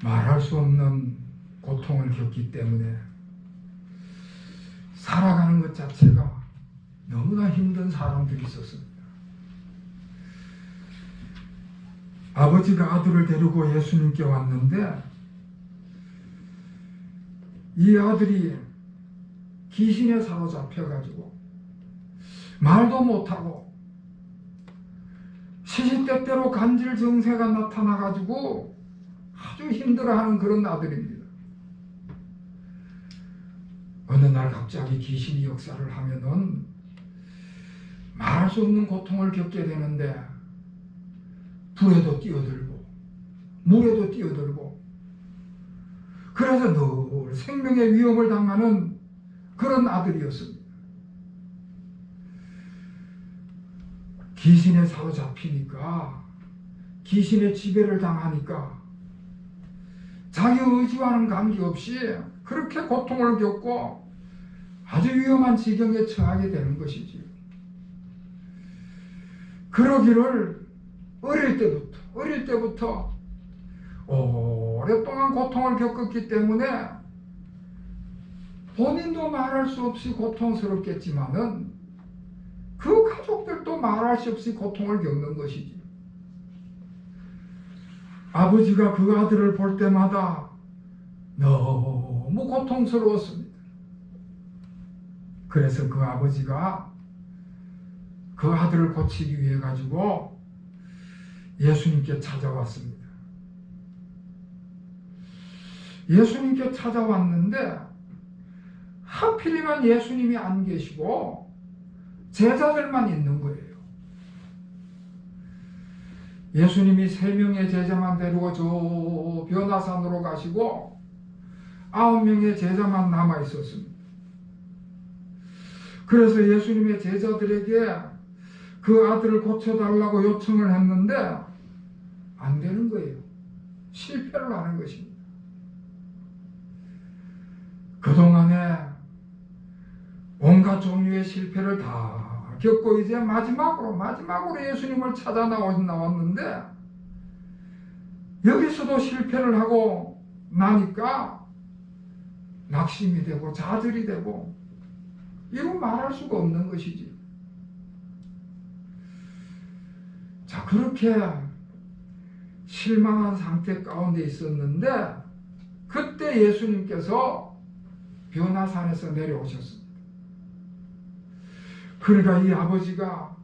말할 수 없는 고통을 겪기 때문에 살아가는 것 자체가 너무나 힘든 사람들이 있었습니다. 아버지가 아들을 데리고 예수님께 왔는데 이 아들이 귀신에 사로잡혀가지고 말도 못하고 시시때때로 간질 증세가 나타나가지고 아주 힘들어하는 그런 아들입니다. 어느 날 갑자기 귀신이 역사를 하면은 말할 수 없는 고통을 겪게 되는데 불에도 뛰어들고 물에도 뛰어들고 그래서 늘 생명의 위험을 당하는 그런 아들이었습니다. 귀신에 사로잡히니까 귀신의 지배를 당하니까 자기 의지와는 관계없이 그렇게 고통을 겪고 아주 위험한 지경에 처하게 되는 것이지요. 그러기를 어릴 때부터 오랫동안 고통을 겪었기 때문에 본인도 말할 수 없이 고통스럽겠지만은 그 가족들도 말할 수 없이 고통을 겪는 것이지. 아버지가 그 아들을 볼 때마다 너무 고통스러웠습니다. 그래서 그 아버지가 그 아들을 고치기 위해 가지고 예수님께 찾아왔습니다. 예수님께 찾아왔는데 하필이면 예수님이 안 계시고 제자들만 있는 거예요. 예수님이 3명의 제자만 데리고 저 변화산으로 가시고 9명의 제자만 남아 있었습니다. 그래서 예수님의 제자들에게 그 아들을 고쳐달라고 요청을 했는데 안 되는 거예요. 실패를 하는 것입니다. 그동안에 온갖 종류의 실패를 다 겪고 이제 마지막으로 예수님을 찾아 나왔는데 여기서도 실패를 하고 나니까 낙심이 되고 좌절이 되고 이루 말할 수가 없는 것이지. 자, 그렇게 실망한 상태 가운데 있었는데 그때 예수님께서 변화산에서 내려오셨습니다. 그러니까 이 아버지가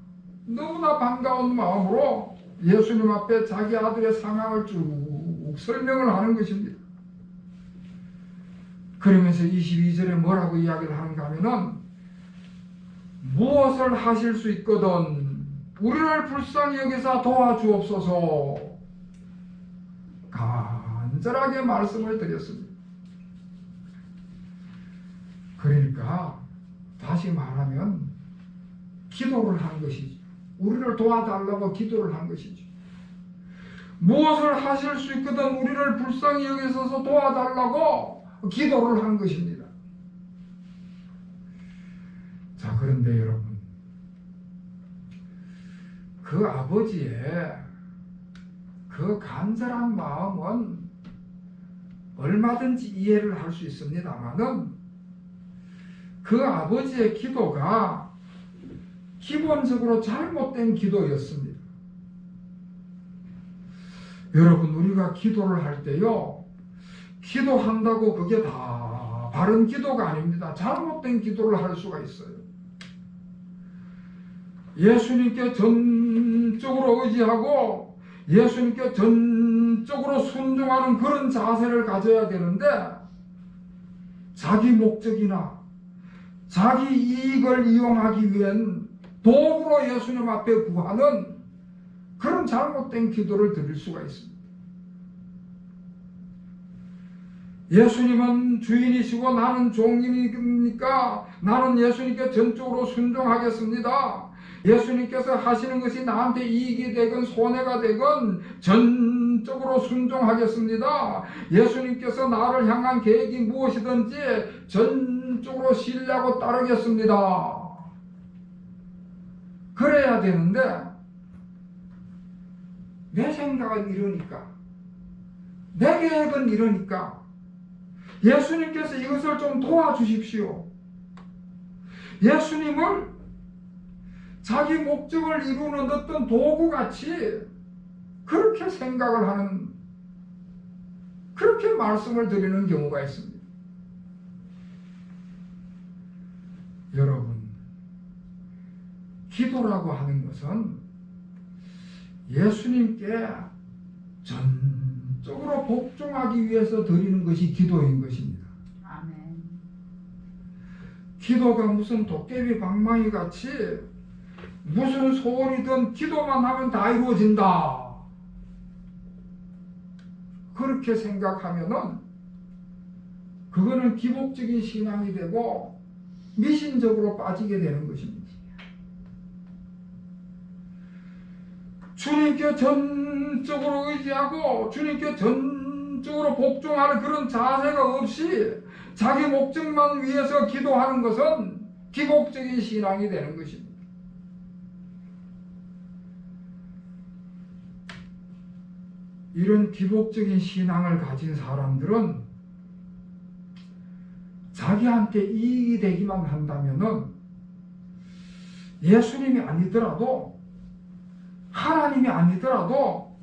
너무나 반가운 마음으로 예수님 앞에 자기 아들의 상황을 쭉 설명을 하는 것입니다. 그러면서 22절에 뭐라고 이야기를 하는가 하면은 무엇을 하실 수 있거든 우리를 불쌍히 여기사 도와주옵소서 간절하게 말씀을 드렸습니다. 그러니까 다시 말하면 기도를 한 것이지. 우리를 도와달라고 기도를 한 것이지. 무엇을 하실 수 있거든 우리를 불쌍히 여기셔서 도와달라고 기도를 한 것입니다. 자, 그런데 여러분, 그 아버지의 그 간절한 마음은 얼마든지 이해를 할 수 있습니다만은 그 아버지의 기도가 기본적으로 잘못된 기도였습니다. 여러분, 우리가 기도를 할 때요, 기도한다고 그게 다 바른 기도가 아닙니다. 잘못된 기도를 할 수가 있어요. 예수님께 전적으로 의지하고 예수님께 전적으로 순종하는 그런 자세를 가져야 되는데 자기 목적이나 자기 이익을 이용하기 위한 도구로 예수님 앞에 구하는 그런 잘못된 기도를 드릴 수가 있습니다. 예수님은 주인이시고 나는 종이니까 나는 예수님께 전적으로 순종하겠습니다. 예수님께서 하시는 것이 나한테 이익이 되건 손해가 되건 전적으로 순종하겠습니다. 예수님께서 나를 향한 계획이 무엇이든지 전적으로 신뢰하고 따르겠습니다. 그래야 되는데 내 생각은 이러니까 내 계획은 이러니까 예수님께서 이것을 좀 도와주십시오. 예수님을 자기 목적을 이루는 어떤 도구같이 그렇게 생각을 하는, 그렇게 말씀을 드리는 경우가 있습니다. 여러분, 기도라고 하는 것은 예수님께 전적으로 복종하기 위해서 드리는 것이 기도인 것입니다. 아멘. 기도가 무슨 도깨비 방망이 같이 무슨 소원이든 기도만 하면 다 이루어진다, 그렇게 생각하면은 그거는 기복적인 신앙이 되고 미신적으로 빠지게 되는 것입니다. 주님께 전적으로 의지하고 주님께 전적으로 복종하는 그런 자세가 없이 자기 목적만 위해서 기도하는 것은 기복적인 신앙이 되는 것입니다. 이런 기복적인 신앙을 가진 사람들은 자기한테 이익이 되기만 한다면은 예수님이 아니더라도, 하나님이 아니더라도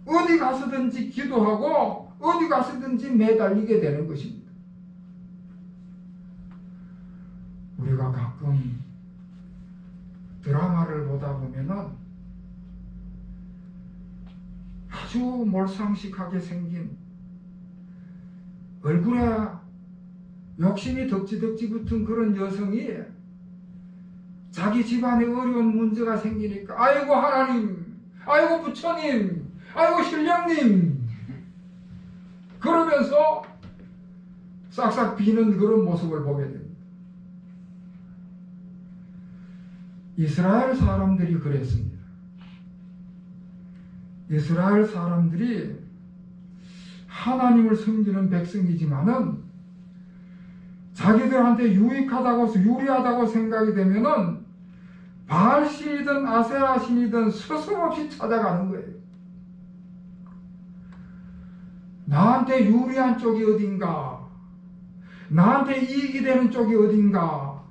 어디 가서든지 기도하고 어디 가서든지 매달리게 되는 것입니다. 우리가 가끔 드라마를 보다 보면은 아주 몰상식하게 생긴, 얼굴에 욕심이 덕지덕지 붙은 그런 여성이 자기 집안에 어려운 문제가 생기니까 아이고 하나님, 아이고 부처님, 아이고 신령님 그러면서 싹싹 비는 그런 모습을 보게 됩니다. 이스라엘 사람들이 그랬습니다. 이스라엘 사람들이 하나님을 섬기는 백성이지만은 자기들한테 유리하다고 생각이 되면은 바알신이든 아세라신이든 서슴없이 찾아가는 거예요. 나한테 유리한 쪽이 어딘가, 나한테 이익이 되는 쪽이 어딘가,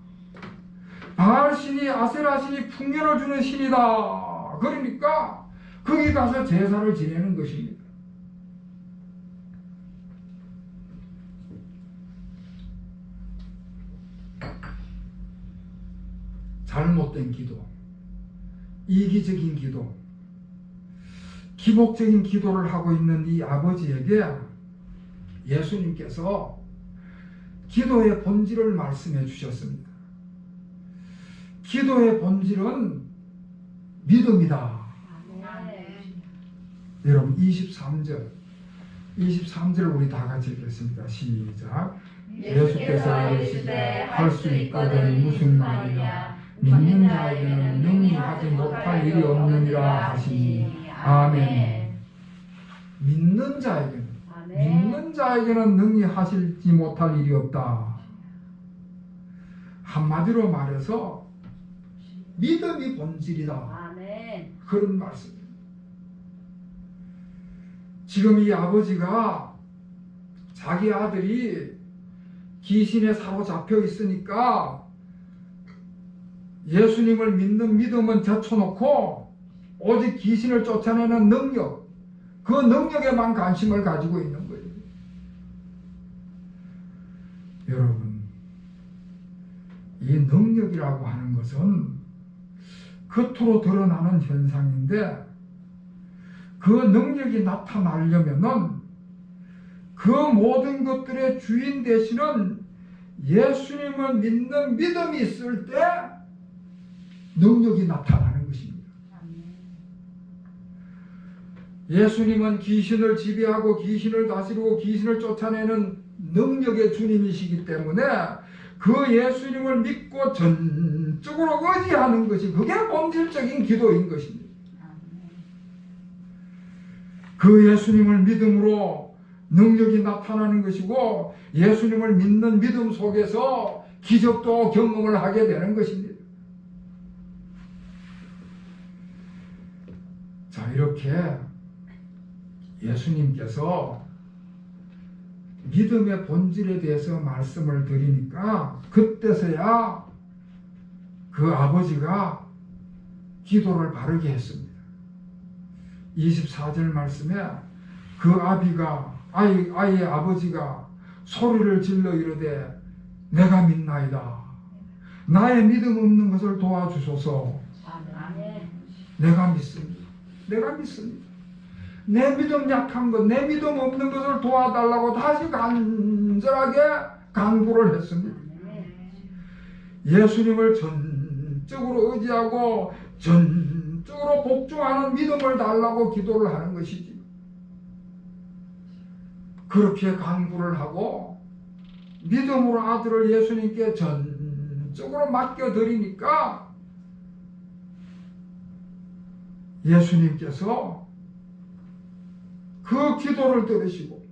바알신이 아세라신이 풍년을 주는 신이다, 그러니까 거기 가서 제사를 지내는 것입니다. 잘못된 기도, 이기적인 기도, 기복적인 기도를 하고 있는 이 아버지에게 예수님께서 기도의 본질을 말씀해 주셨습니다. 기도의 본질은 믿음이다. 여러분 23절 우리 다 같이 읽겠습니다. 시작. 예수께서 이르시되 할 수 있거든 무슨 말이냐, 믿는 자에게는 능히 하지 못할 일이 없느니라 하시니. 아멘. 믿는 자에게는 능히 하시지 못할 일이 없다. 한마디로 말해서 믿음이 본질이다. 아멘. 그런 말씀입니다. 지금 이 아버지가 자기 아들이 귀신에 사로잡혀 있으니까 예수님을 믿는 믿음은 제쳐놓고 오직 귀신을 쫓아내는 능력, 그 능력에만 관심을 가지고 있는 거예요. 여러분, 이 능력이라고 하는 것은 겉으로 드러나는 현상인데 그 능력이 나타나려면은 그 모든 것들의 주인 되시는 예수님을 믿는 믿음이 있을 때 능력이 나타나는 것입니다. 예수님은 귀신을 지배하고 귀신을 다스리고 귀신을 쫓아내는 능력의 주님이시기 때문에 그 예수님을 믿고 전적으로 의지하는 것이, 그게 본질적인 기도인 것입니다. 그 예수님을 믿음으로 능력이 나타나는 것이고 예수님을 믿는 믿음 속에서 기적도 경험을 하게 되는 것입니다. 자, 이렇게 예수님께서 믿음의 본질에 대해서 말씀을 드리니까 그때서야 그 아버지가 기도를 바르게 했습니다. 24절 말씀에 그 아이의 아버지가 소리를 질러 이르되 내가 믿나이다. 나의 믿음 없는 것을 도와주소서. 아멘. 내가 믿습니다. 내가 믿습니다. 내 믿음 약한 것, 내 믿음 없는 것을 도와달라고 다시 간절하게 간구를 했습니다. 예수님을 전적으로 의지하고 전적으로 복종하는 믿음을 달라고 기도를 하는 것이지. 그렇게 간구를 하고 믿음으로 아들을 예수님께 전적으로 맡겨드리니까 예수님께서 그 기도를 들으시고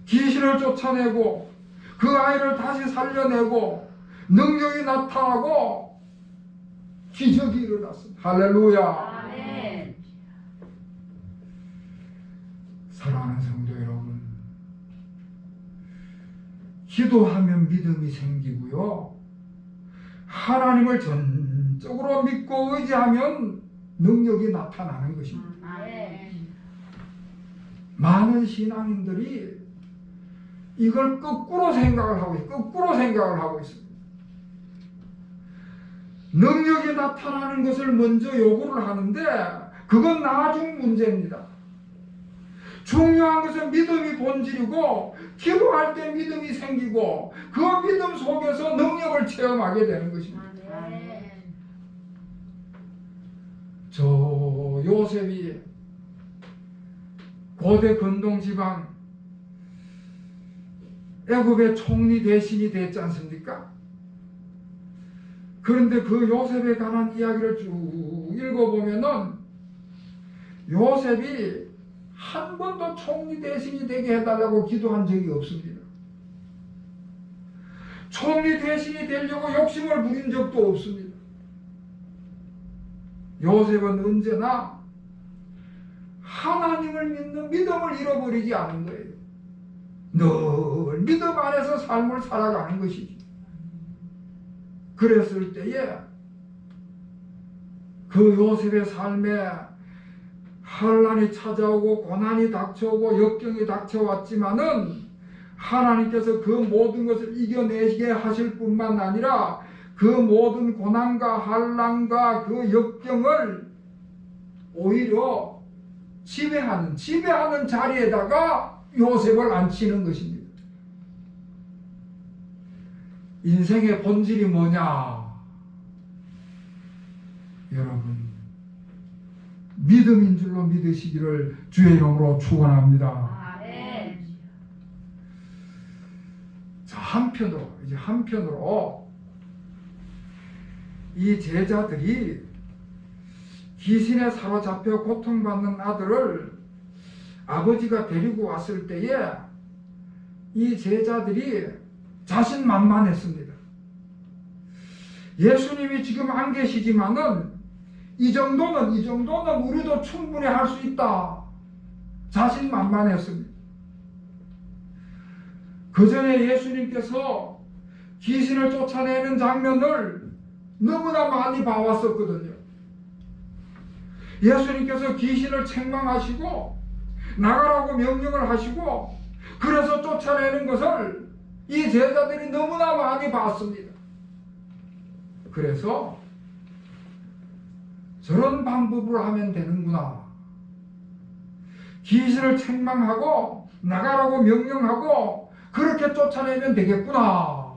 귀신을 쫓아내고 그 아이를 다시 살려내고 능력이 나타나고 기적이 일어났습니다. 할렐루야. 아멘. 사랑하는 성도 여러분, 기도하면 믿음이 생기고요, 하나님을 전적으로 믿고 의지하면 능력이 나타나는 것입니다. 아멘. 많은 신앙인들이 이걸 거꾸로 생각을 하고 있습니다. 능력이 나타나는 것을 먼저 요구를 하는데 그건 나중 문제입니다. 중요한 것은 믿음이 본질이고 기도할 때 믿음이 생기고 그 믿음 속에서 능력을 체험하게 되는 것입니다. 아멘. 저 요셉이 고대 근동 지방 애굽의 총리 대신이 됐지 않습니까? 그런데 그 요셉에 관한 이야기를 쭉 읽어보면은 요셉이 한 번도 총리 대신이 되게 해달라고 기도한 적이 없습니다. 총리 대신이 되려고 욕심을 부린 적도 없습니다. 요셉은 언제나 하나님을 믿는 믿음을 잃어버리지 않은 거예요. 늘 믿음 안에서 삶을 살아가는 것이지. 그랬을 때에 그 요셉의 삶에 환난이 찾아오고 고난이 닥쳐오고 역경이 닥쳐왔지만은 하나님께서 그 모든 것을 이겨내게 하실 뿐만 아니라 그 모든 고난과 환난과 그 역경을 오히려 지배하는 자리에다가 요셉을 앉히는 것입니다. 인생의 본질이 뭐냐? 여러분, 믿음인 줄로 믿으시기를 주의 이름으로 축원합니다. 아멘. 자, 한편으로 이 제자들이 귀신에 사로잡혀 고통받는 아들을 아버지가 데리고 왔을 때에 이 제자들이 자신만만했습니다. 예수님이 지금 안 계시지만은 이 정도는 우리도 충분히 할 수 있다. 자신만만했습니다. 그 전에 예수님께서 귀신을 쫓아내는 장면을 너무나 많이 봐왔었거든요. 예수님께서 귀신을 책망하시고 나가라고 명령을 하시고 그래서 쫓아내는 것을 이 제자들이 너무나 많이 봤습니다. 그래서 저런 방법으로 하면 되는구나. 귀신을 책망하고 나가라고 명령하고 그렇게 쫓아내면 되겠구나.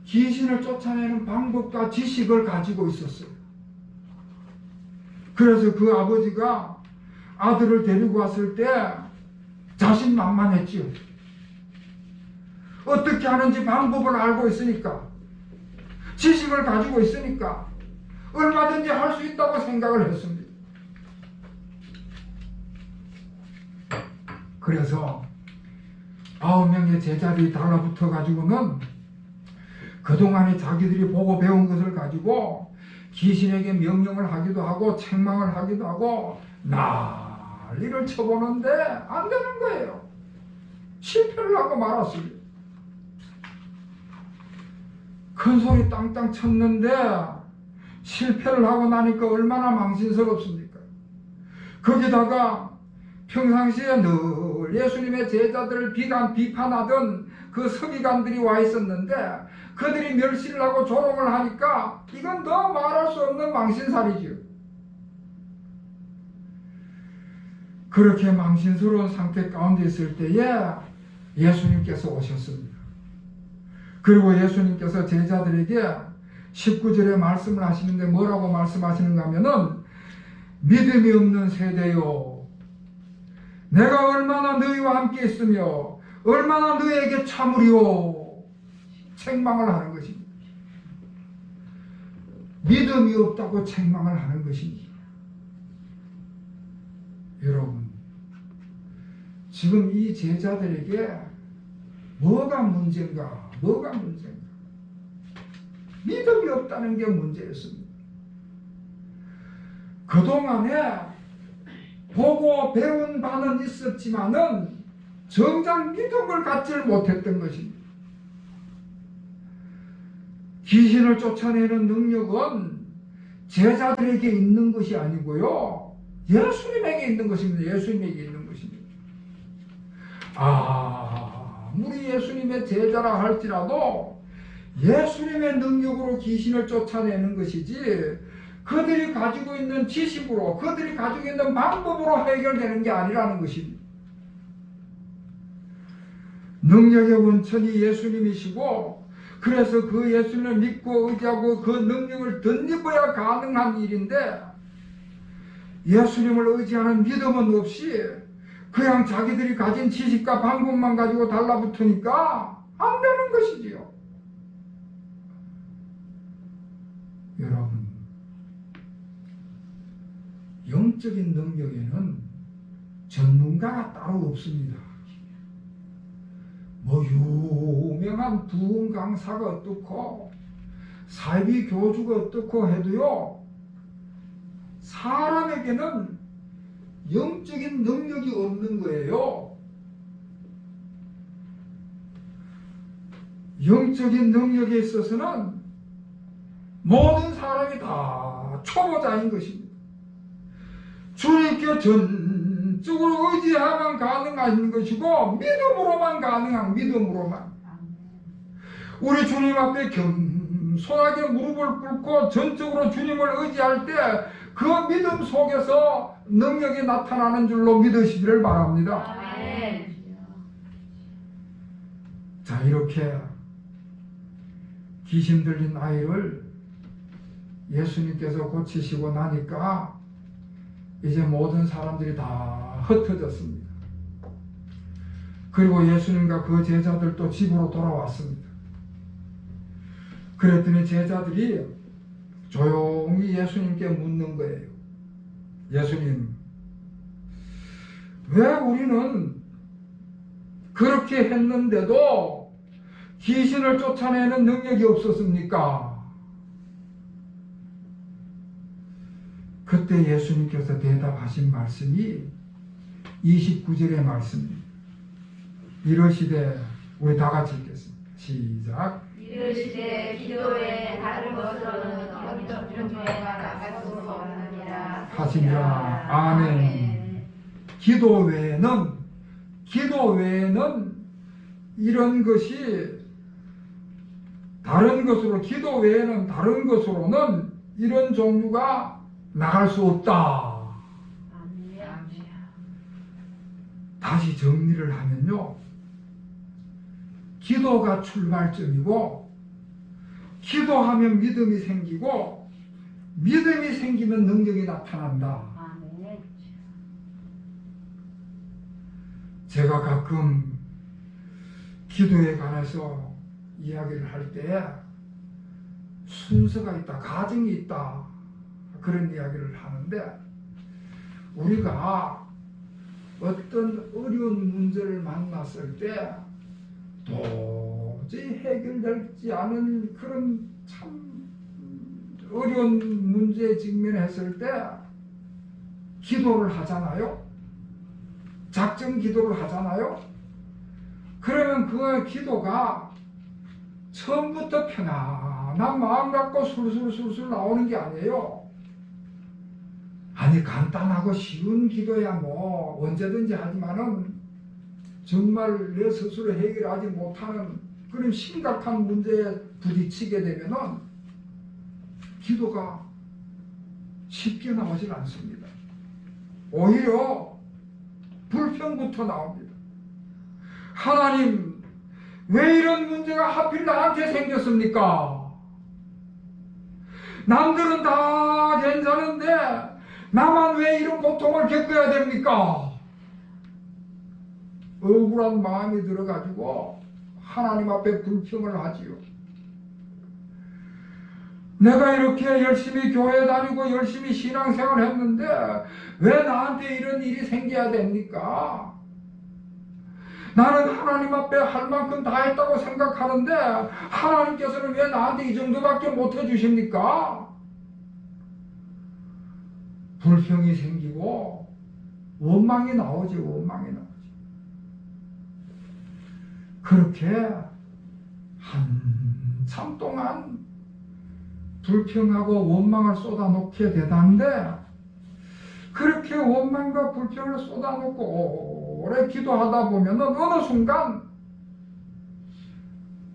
귀신을 쫓아내는 방법과 지식을 가지고 있었어요. 그래서 그 아버지가 아들을 데리고 왔을 때 자신만만했지요. 어떻게 하는지 방법을 알고 있으니까, 지식을 가지고 있으니까 얼마든지 할 수 있다고 생각을 했습니다. 그래서 9명의 제자들이 달라붙어 가지고는 그동안에 자기들이 보고 배운 것을 가지고 귀신에게 명령을 하기도 하고 책망을 하기도 하고 난리를 쳐보는데 안 되는 거예요. 실패를 하고 말았습니다. 큰 소리 땅땅 쳤는데 실패를 하고 나니까 얼마나 망신스럽습니까? 거기다가 평상시에 늘 예수님의 제자들을 비판하던 그 서기관들이 와 있었는데 그들이 멸시를 하고 조롱을 하니까 이건 더 말할 수 없는 망신살이지요. 그렇게 망신스러운 상태 가운데 있을 때에 예수님께서 오셨습니다. 그리고 예수님께서 제자들에게 19절에 말씀을 하시는데 뭐라고 말씀하시는가 하면은 믿음이 없는 세대요, 내가 얼마나 너희와 함께 있으며 얼마나 너희에게 참으리요, 책망을 하는 것입니다. 믿음이 없다고 책망을 하는 것입니다. 여러분, 지금 이 제자들에게 뭐가 문제인가? 믿음이 없다는 게 문제였습니다. 그동안에 보고 배운 바는 있었지만은 정작 믿음을 갖지를 못했던 것입니다. 귀신을 쫓아내는 능력은 제자들에게 있는 것이 아니고요, 예수님에게 있는 것입니다. 예수님에게 있는 것입니다. 아무리 예수님의 제자라 할지라도 예수님의 능력으로 귀신을 쫓아내는 것이지 그들이 가지고 있는 지식으로, 그들이 가지고 있는 방법으로 해결되는 게 아니라는 것입니다. 능력의 원천이 예수님이시고, 그래서 그 예수님을 믿고 의지하고 그 능력을 덧입어야 가능한 일인데, 예수님을 의지하는 믿음은 없이 그냥 자기들이 가진 지식과 방법만 가지고 달라붙으니까 안 되는 것이지요. 여러분, 영적인 능력에는 전문가가 따로 없습니다. 뭐 유명한 부흥 강사가 어떻고 사이비 교주가 어떻고 해도요, 사람에게는 영적인 능력이 없는 거예요. 영적인 능력에 있어서는 모든 사람이 다 초보자인 것입니다. 주님께 전적으로 의지하면 가능한 것이고, 믿음으로만 가능한, 믿음으로만. 우리 주님 앞에 겸손하게 무릎을 꿇고 전적으로 주님을 의지할 때 그 믿음 속에서 능력이 나타나는 줄로 믿으시기를 바랍니다. 아멘. 자, 이렇게 귀신 들린 아이를 예수님께서 고치시고 나니까 이제 모든 사람들이 다 흩어졌습니다. 그리고 예수님과 그 제자들도 집으로 돌아왔습니다. 그랬더니 제자들이 조용히 예수님께 묻는 거예요. 예수님, 왜 우리는 그렇게 했는데도 귀신을 쫓아내는 능력이 없었습니까? 그때 예수님께서 대답하신 말씀이 29절의 말씀입니다. 이러시되, 우리 다 같이 읽겠습니다. 시작. 이르시되 기도에 다른 것으로는 영적 존재가 나갈 수 없느니라 하시니라. 아멘. 기도 외에는 이런 것이 다른 것으로, 기도 외에는 다른 것으로는 이런 종류가 나갈 수 없다. 다시 정리를 하면요, 기도가 출발점이고, 기도하면 믿음이 생기고, 믿음이 생기면 능력이 나타난다. 제가 가끔 기도에 관해서 이야기를 할 때 순서가 있다, 과정이 있다, 그런 이야기를 하는데, 우리가 어떤 어려운 문제를 만났을 때 도저히 해결되지 않은 그런 참 어려운 문제에 직면했을 때 기도를 하잖아요. 작정 기도를 하잖아요. 그러면 그 기도가 처음부터 편안한 마음 갖고 술술술술 나오는 게 아니에요. 아니 간단하고 쉬운 기도야 뭐 언제든지 하지만은 정말 내 스스로 해결하지 못하는 그런 심각한 문제에 부딪히게 되면은 기도가 쉽게 나오질 않습니다. 오히려 불평부터 나옵니다. 하나님, 왜 이런 문제가 하필 나한테 생겼습니까? 남들은 다 괜찮은데 나만 왜 이런 고통을 겪어야 됩니까? 억울한 마음이 들어가지고 하나님 앞에 불평을 하지요. 내가 이렇게 열심히 교회 다니고 열심히 신앙생활 했는데 왜 나한테 이런 일이 생겨야 됩니까? 나는 하나님 앞에 할 만큼 다 했다고 생각하는데 하나님께서는 왜 나한테 이 정도밖에 못 해주십니까? 불평이 생기고 원망이 나오지. 원망이 나오지. 그렇게 한참 동안 불평하고 원망을 쏟아놓게 되다는데 그렇게 원망과 불평을 쏟아놓고 오래 기도하다 보면 어느 순간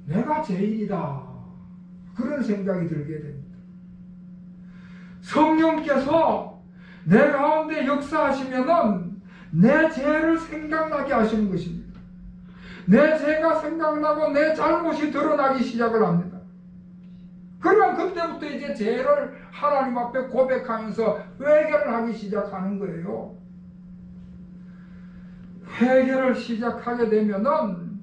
내가 죄인이다 그런 생각이 들게 됩니다. 성령께서 내 가운데 역사하시면은 내 죄를 생각나게 하시는 것입니다. 내 죄가 생각나고 내 잘못이 드러나기 시작을 합니다. 그러면 그때부터 이제 죄를 하나님 앞에 고백하면서 회개를 하기 시작하는 거예요. 회개를 시작하게 되면은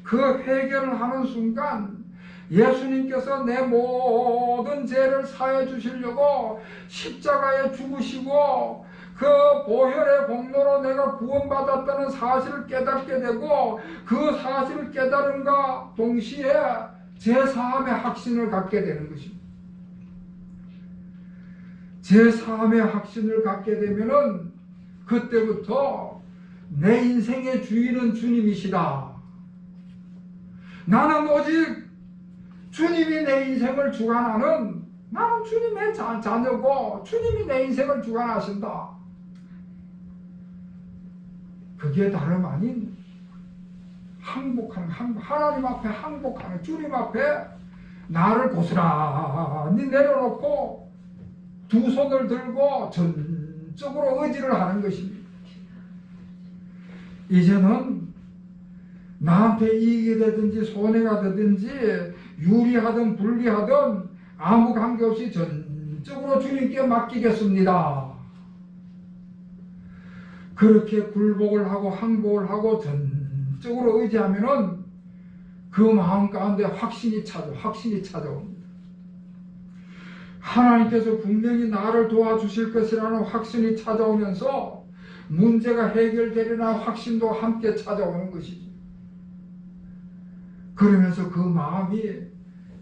그 회개를 하는 순간 예수님께서 내 모든 죄를 사해 주시려고 십자가에 죽으시고 그 보혈의 공로로 내가 구원받았다는 사실을 깨닫게 되고 그 사실을 깨달음과 동시에 제사함의 확신을 갖게 되는 것입니다. 제사함의 확신을 갖게 되면은 그때부터 내 인생의 주인은 주님이시다. 나는 오직 주님이 내 인생을 주관하는 나는 주님의 자녀고 주님이 내 인생을 주관하신다. 그게 다름 아닌 하나님 앞에 항복하는 주님 앞에 나를 고스란히 내려놓고 두 손을 들고 전적으로 의지를 하는 것입니다. 이제는 나한테 이익이 되든지 손해가 되든지 유리하든 불리하든 아무 관계없이 전적으로 주님께 맡기겠습니다. 그렇게 굴복을 하고 항복을 하고 전적으로 의지하면은 그 마음 가운데 확신이 찾아옵니다. 하나님께서 분명히 나를 도와주실 것이라는 확신이 찾아오면서 문제가 해결되리라는 확신도 함께 찾아오는 것이죠. 그러면서 그 마음이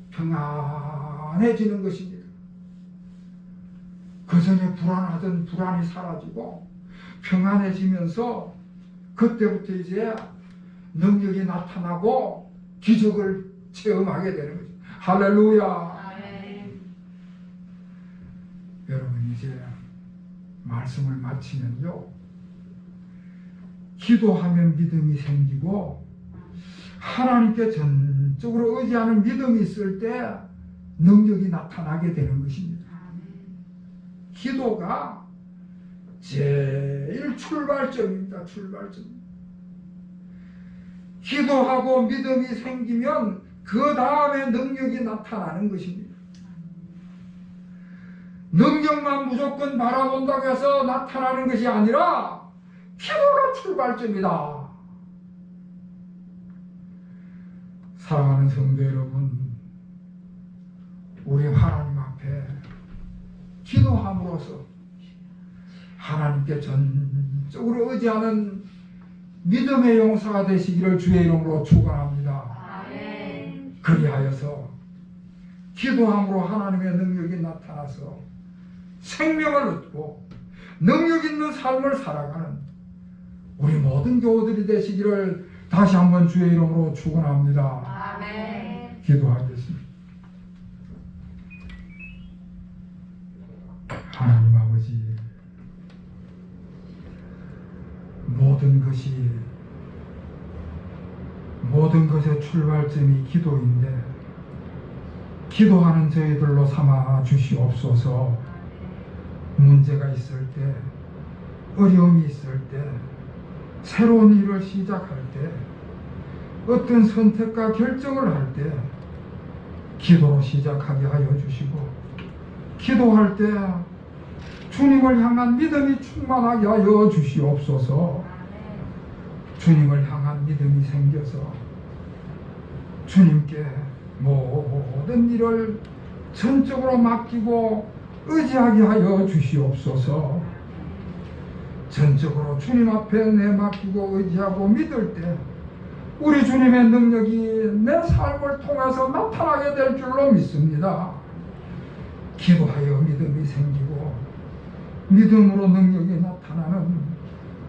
평안해지는 것입니다. 그 전에 불안하던 불안이 사라지고 평안해지면서 그때부터 이제 능력이 나타나고 기적을 체험하게 되는 거죠. 할렐루야. 여러분 이제 말씀을 마치면요, 기도하면 믿음이 생기고 하나님께 전적으로 의지하는 믿음이 있을 때 능력이 나타나게 되는 것입니다. 기도가 제일 출발점입니다. 출발점. 기도하고 믿음이 생기면 그 다음에 능력이 나타나는 것입니다. 능력만 무조건 바라본다고 해서 나타나는 것이 아니라 기도가 출발점이다. 사랑하는 성도 여러분, 우리 하나님 앞에 기도함으로써 하나님께 전적으로 의지하는 믿음의 용사가 되시기를 주의 이름으로 축원합니다. 그리하여서 기도함으로 하나님의 능력이 나타나서 생명을 얻고 능력 있는 삶을 살아가는 우리 모든 교우들이 되시기를 다시 한번 주의 이름으로 축원합니다. 아멘. 기도하겠습니다. 하나님 아버지, 모든 것의 출발점이 기도인데 기도하는 저희들로 삼아 주시옵소서. 문제가 있을 때, 어려움이 있을 때, 새로운 일을 시작할 때, 어떤 선택과 결정을 할 때 기도로 시작하게 하여 주시고, 기도할 때 주님을 향한 믿음이 충만하게 하여 주시옵소서. 주님을 향한 믿음이 생겨서 주님께 모든 일을 전적으로 맡기고 의지하게 하여 주시옵소서. 전적으로 주님 앞에 내맡기고 의지하고 믿을 때 우리 주님의 능력이 내 삶을 통해서 나타나게 될 줄로 믿습니다. 기도하여 믿음이 생기고 믿음으로 능력이 나타나는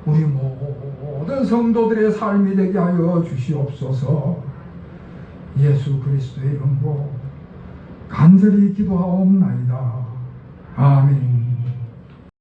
우리 모든 성도들의 삶이 되게 하여 주시옵소서. 예수 그리스도의 이름으로 간절히 기도하옵나이다. 아멘.